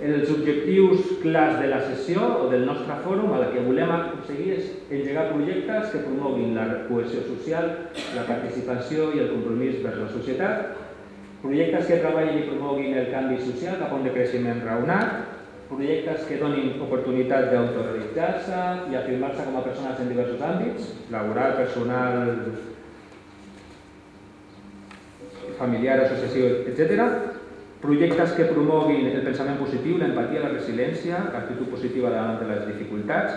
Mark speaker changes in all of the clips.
Speaker 1: Els objectius clars de la sessió o del nostre fòrum, el que volem aconseguir és engegar projectes que promoguin la cohesió social, la participació i el compromís vers la societat, projectes que treballin i promoguin el canvi social cap a un decreixement raonat, projectes que donin oportunitat d'autorealitzar-se i afirmar-se com a persones en diversos àmbits, laboral, personal, familiar, associació, etc. Projectes que promoguin el pensament positiu, l'empatia, la resiliència, l'actitud positiva davant de les dificultats,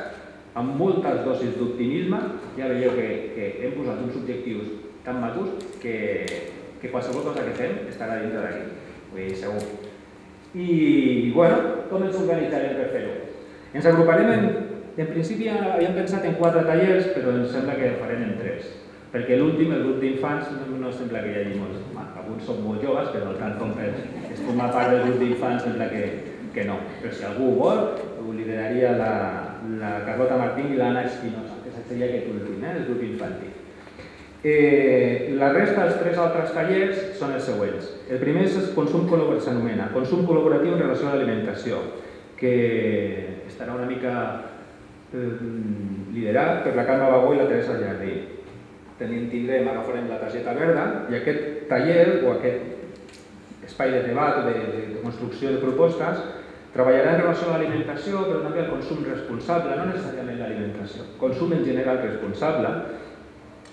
Speaker 1: amb moltes dosis d'optimisme. Ja veieu que hem posat uns objectius tan macos que qualsevol cosa que fem estarà dintre d'aquí, vull dir, segur. I, bueno, com ens organitzarem per fer-ho? Ens agruparem en principi havíem pensat en 4 tallers, però ens sembla que farem en 3. Perquè l'últim, el grup d'infants, no sembla que hi hagi molts. Alguns són molt joves, però tant com és formar part del grup d'infants sembla que no. Però si algú ho vol, ho lideraria la Carlota Martín i l'Anna Espinosa, que seria aquest últim, el grup infantil. La resta dels 3 altres tallers són els següents. El primer és consum col·laboratiu, s'anomena consum col·laboratiu en relació a l'alimentació, que estarà una mica liderat per la Carme Bagó i la Teresa Jardí. Agafarem la targeta verda i aquest taller o aquest espai de debat o de construcció de propostes treballarà en relació a l'alimentació, però també al consum responsable, no necessàriament l'alimentació, consum en general responsable.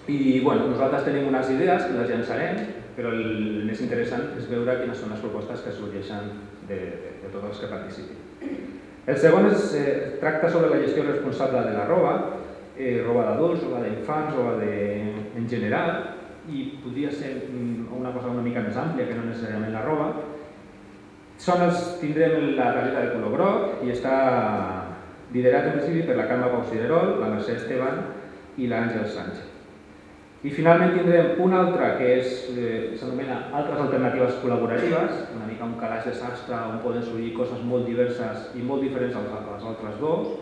Speaker 1: I nosaltres tenim unes idees que les llançarem, però el més interessant és veure quines són les propostes que sorgeixen de tots els que participin. El segon tracta sobre la gestió responsable de la roba, roba d'adults, roba d'infants, roba en general, i podria ser una cosa una mica més àmplia que no necessàriament la roba. Tindrem la targeta de color groc i està liderat en principi per la Carme Pau Ciderol, la Mercè Esteban i l'Àngel Sánchez. I finalment tindrem una altra que s'anomena altres alternatives col·laboratives, una mica un calaix de sastre on poden sorgir coses molt diverses i molt diferents a les altres dos,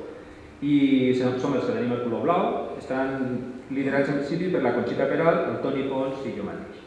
Speaker 1: i som els que tenim el color blau, estan liderats en principi per la Conxita Peral, el Toni Pons i jo mateix.